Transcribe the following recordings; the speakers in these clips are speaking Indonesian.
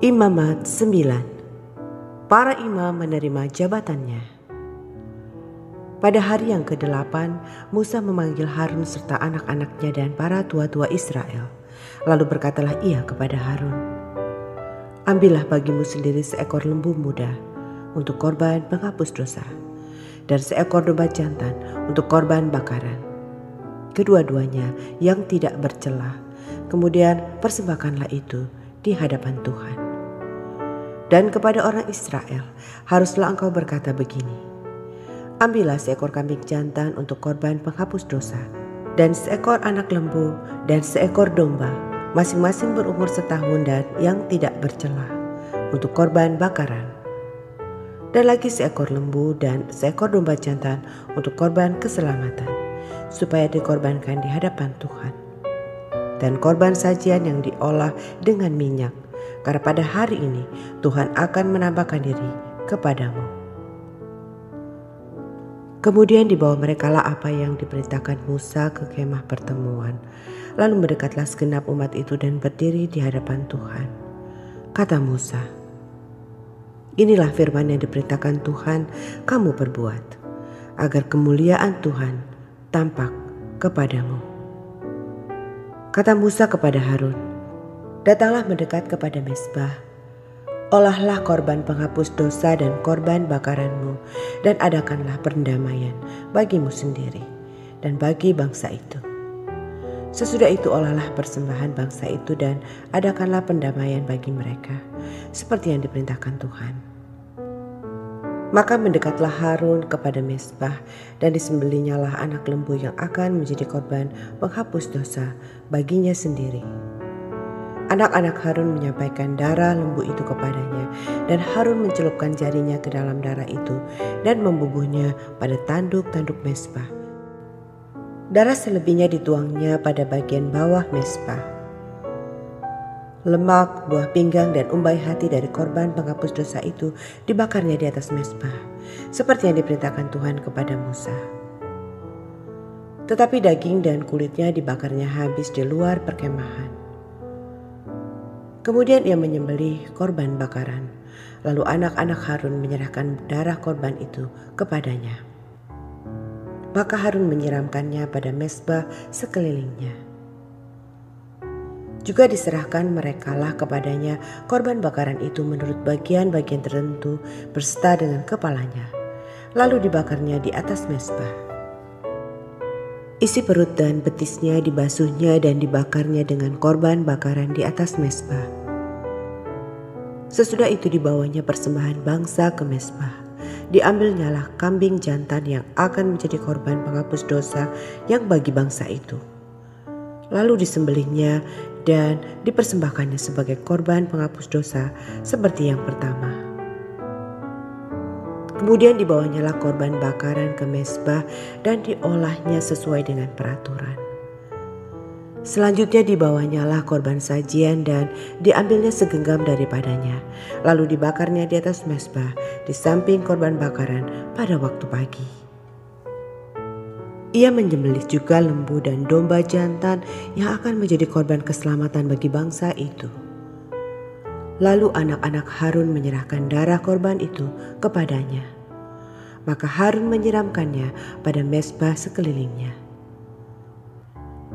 Imamat 9. Para imam menerima jabatannya. Pada hari yang ke-8, Musa memanggil Harun serta anak-anaknya dan para tua-tua Israel. Lalu berkatalah ia kepada Harun, "Ambillah bagimu sendiri seekor lembu muda untuk korban penghapus dosa, dan seekor domba jantan untuk korban bakaran. Kedua-duanya yang tidak bercela. Kemudian persembahkanlah itu di hadapan Tuhan. Dan kepada orang Israel haruslah engkau berkata begini, ambillah seekor kambing jantan untuk korban penghapus dosa, dan seekor anak lembu dan seekor domba, masing-masing berumur setahun dan yang tidak bercela, untuk korban bakaran. Dan lagi seekor lembu dan seekor domba jantan untuk korban keselamatan, supaya dikorbankan di hadapan Tuhan. Dan korban sajian yang diolah dengan minyak, karena pada hari ini Tuhan akan menampakkan diri kepadamu." Kemudian dibawa merekalah apa yang diperintahkan Musa ke kemah pertemuan. Lalu mendekatlah segenap umat itu dan berdiri di hadapan Tuhan. Kata Musa, "Inilah firman yang diperintahkan Tuhan kamu perbuat, agar kemuliaan Tuhan tampak kepadamu." Kata Musa kepada Harun, "Datanglah mendekat kepada mezbah, olahlah korban penghapus dosa dan korban bakaranmu, dan adakanlah pendamaian bagimu sendiri dan bagi bangsa itu. Sesudah itu olahlah persembahan bangsa itu dan adakanlah pendamaian bagi mereka, seperti yang diperintahkan Tuhan." Maka mendekatlah Harun kepada mezbah, dan disembelihnyalah anak lembu yang akan menjadi korban penghapus dosa baginya sendiri. Anak-anak Harun menyampaikan darah lembu itu kepadanya, dan Harun mencelupkan jarinya ke dalam darah itu dan membubuhnya pada tanduk-tanduk mezbah. Darah selebihnya dituangnya pada bagian bawah mezbah. Lemak, buah pinggang, dan umbai hati dari korban penghapus dosa itu dibakarnya di atas mezbah, seperti yang diperintahkan Tuhan kepada Musa. Tetapi daging dan kulitnya dibakarnya habis di luar perkemahan. Kemudian ia menyembelih korban bakaran, lalu anak-anak Harun menyerahkan darah korban itu kepadanya. Maka Harun menyiramkannya pada mezbah sekelilingnya. Juga diserahkan merekalah kepadanya korban bakaran itu menurut bagian-bagian tertentu berserta dengan kepalanya, lalu dibakarnya di atas mezbah. Isi perut dan betisnya dibasuhnya dan dibakarnya dengan korban bakaran di atas mezbah. Sesudah itu dibawanya persembahan bangsa ke mezbah. Diambilnyalah kambing jantan yang akan menjadi korban penghapus dosa yang bagi bangsa itu. Lalu disembelihnya dan dipersembahkannya sebagai korban penghapus dosa seperti yang pertama. Kemudian dibawanyalah korban bakaran ke mezbah dan diolahnya sesuai dengan peraturan. Selanjutnya dibawanyalah korban sajian dan diambilnya segenggam daripadanya, lalu dibakarnya di atas mezbah di samping korban bakaran pada waktu pagi. Ia menyembelih juga lembu dan domba jantan yang akan menjadi korban keselamatan bagi bangsa itu. Lalu anak-anak Harun menyerahkan darah korban itu kepadanya. Maka Harun menyiramkannya pada mezbah sekelilingnya.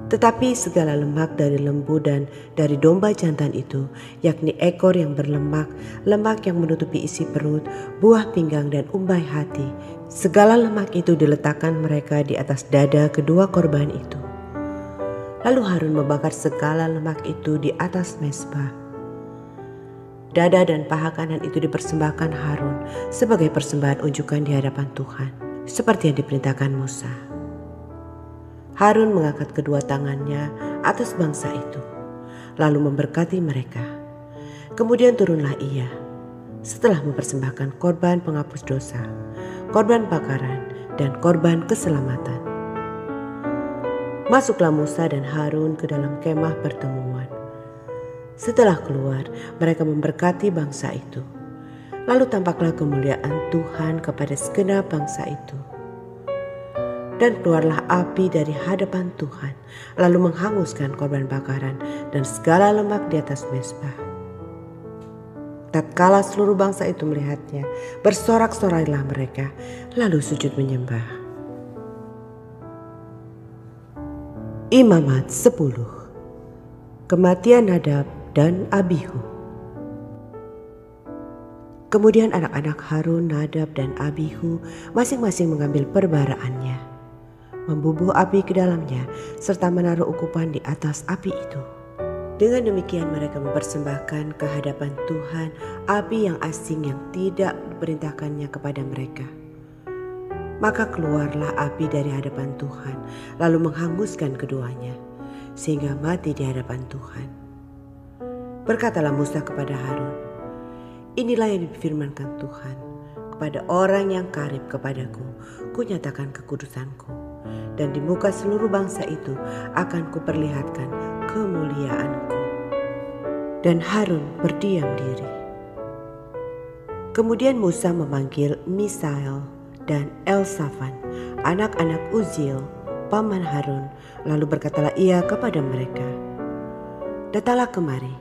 Tetapi segala lemak dari lembu dan dari domba jantan itu, yakni ekor yang berlemak, lemak yang menutupi isi perut, buah pinggang dan umbai hati, segala lemak itu diletakkan mereka di atas dada kedua korban itu. Lalu Harun membakar segala lemak itu di atas mezbah. Dada dan paha kanan itu dipersembahkan Harun sebagai persembahan unjukan di hadapan Tuhan, seperti yang diperintahkan Musa. Harun mengangkat kedua tangannya atas bangsa itu, lalu memberkati mereka. Kemudian turunlah ia, setelah mempersembahkan korban penghapus dosa, korban bakaran, dan korban keselamatan. Masuklah Musa dan Harun ke dalam kemah pertemuan. Setelah keluar, mereka memberkati bangsa itu. Lalu tampaklah kemuliaan Tuhan kepada segenap bangsa itu. Dan keluarlah api dari hadapan Tuhan, lalu menghanguskan korban bakaran dan segala lemak di atas mezbah. Tatkala seluruh bangsa itu melihatnya, bersorak-sorailah mereka, lalu sujud menyembah. Imamat 10. Kematian Nadab dan Abihu. Kemudian anak-anak Harun, Nadab dan Abihu masing-masing mengambil perbaraannya, membubuh api ke dalamnya, serta menaruh ukupan di atas api itu. Dengan demikian mereka mempersembahkan ke hadapan Tuhan api yang asing yang tidak diperintahkannya kepada mereka. Maka keluarlah api dari hadapan Tuhan, lalu menghanguskan keduanya, sehingga mati di hadapan Tuhan. Berkatalah Musa kepada Harun, inilah yang difirmankan Tuhan, kepada orang yang karib kepadaku, kunyatakan kekudusanku, dan di muka seluruh bangsa itu akan kuperlihatkan kemuliaanku. Dan Harun berdiam diri. Kemudian Musa memanggil Misael dan Elsafan, anak-anak Uziel, paman Harun, lalu berkatalah ia kepada mereka, datanglah kemari,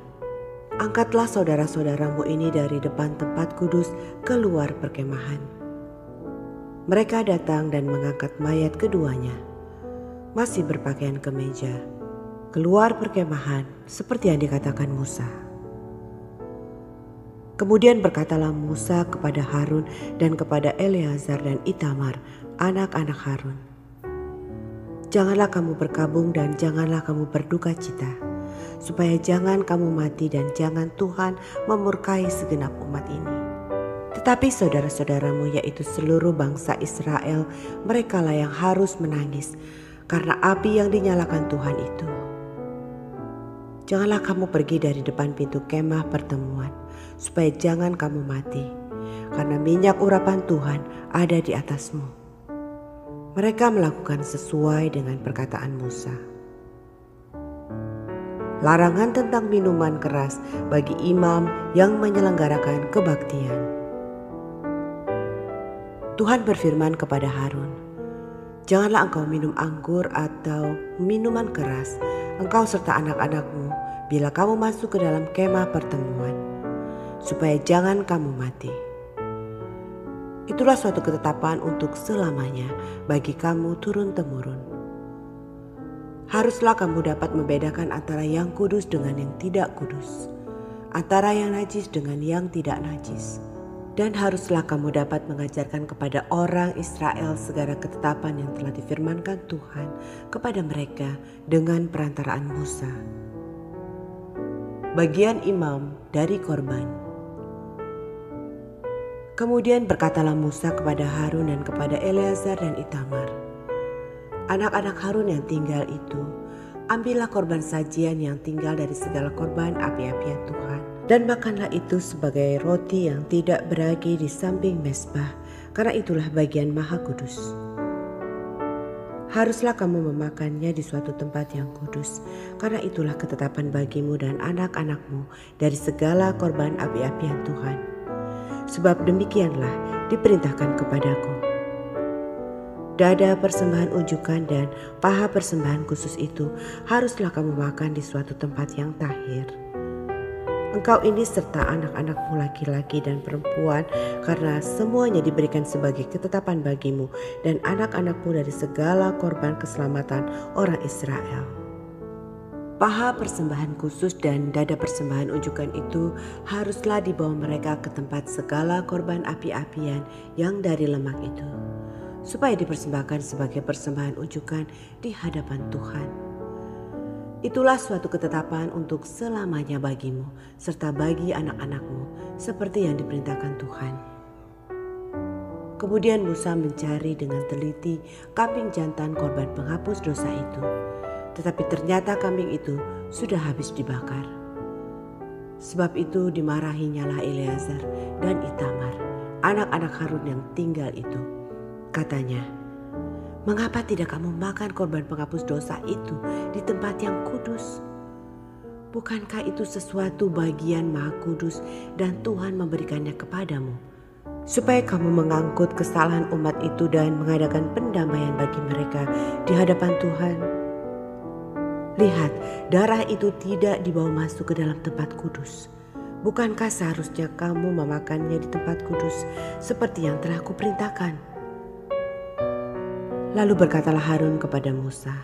angkatlah saudara-saudaramu ini dari depan tempat kudus keluar perkemahan. Mereka datang dan mengangkat mayat keduanya, masih berpakaian kemeja, keluar perkemahan seperti yang dikatakan Musa. Kemudian berkatalah Musa kepada Harun dan kepada Eleazar dan Itamar, anak-anak Harun, janganlah kamu berkabung dan janganlah kamu berduka cita, supaya jangan kamu mati dan jangan Tuhan memurkai segenap umat ini. Tetapi saudara-saudaramu, yaitu seluruh bangsa Israel, merekalah yang harus menangis karena api yang dinyalakan Tuhan itu. Janganlah kamu pergi dari depan pintu kemah pertemuan, supaya jangan kamu mati, karena minyak urapan Tuhan ada di atasmu. Mereka melakukan sesuai dengan perkataan Musa. Larangan tentang minuman keras bagi imam yang menyelenggarakan kebaktian. Tuhan berfirman kepada Harun, janganlah engkau minum anggur atau minuman keras, engkau serta anak-anakmu, bila kamu masuk ke dalam kemah pertemuan, supaya jangan kamu mati. Itulah suatu ketetapan untuk selamanya bagi kamu turun-temurun. Haruslah kamu dapat membedakan antara yang kudus dengan yang tidak kudus, antara yang najis dengan yang tidak najis. Dan haruslah kamu dapat mengajarkan kepada orang Israel segala ketetapan yang telah difirmankan Tuhan kepada mereka dengan perantaraan Musa. Bagian imam dari korban. Kemudian berkatalah Musa kepada Harun dan kepada Eleazar dan Itamar, anak-anak Harun yang tinggal itu, ambillah korban sajian yang tinggal dari segala korban api-apian Tuhan, dan makanlah itu sebagai roti yang tidak beragi di samping mezbah, karena itulah bagian maha kudus. Haruslah kamu memakannya di suatu tempat yang kudus, karena itulah ketetapan bagimu dan anak-anakmu dari segala korban api-apian Tuhan. Sebab demikianlah diperintahkan kepadaku. Dada persembahan unjukan dan paha persembahan khusus itu haruslah kamu makan di suatu tempat yang tahir. Engkau ini serta anak-anakmu laki-laki dan perempuan, karena semuanya diberikan sebagai ketetapan bagimu dan anak-anakmu dari segala korban keselamatan orang Israel. Paha persembahan khusus dan dada persembahan unjukan itu haruslah dibawa mereka ke tempat segala korban api-apian yang dari lemak itu, supaya dipersembahkan sebagai persembahan unjukan di hadapan Tuhan. Itulah suatu ketetapan untuk selamanya bagimu, serta bagi anak-anakmu, seperti yang diperintahkan Tuhan. Kemudian Musa mencari dengan teliti kambing jantan korban penghapus dosa itu, tetapi ternyata kambing itu sudah habis dibakar. Sebab itu dimarahinyalah Eleazar dan Itamar, anak-anak Harun yang tinggal itu. Katanya, mengapa tidak kamu makan korban penghapus dosa itu di tempat yang kudus? Bukankah itu sesuatu bagian maha kudus dan Tuhan memberikannya kepadamu, supaya kamu mengangkut kesalahan umat itu dan mengadakan pendamaian bagi mereka di hadapan Tuhan? Lihat, darah itu tidak dibawa masuk ke dalam tempat kudus, Bukankah seharusnya kamu memakannya di tempat kudus seperti yang telah kuperintahkan?" Lalu berkatalah Harun kepada Musa,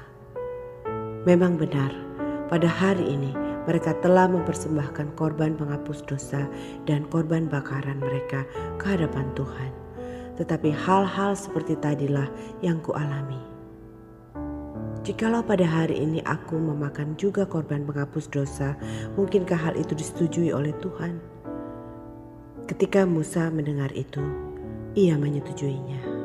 "Memang benar, pada hari ini mereka telah mempersembahkan korban penghapus dosa dan korban bakaran mereka ke hadapan Tuhan. Tetapi hal-hal seperti tadilah yang kualami. Jikalau pada hari ini aku memakan juga korban penghapus dosa, mungkinkah hal itu disetujui oleh Tuhan?" Ketika Musa mendengar itu, ia menyetujuinya.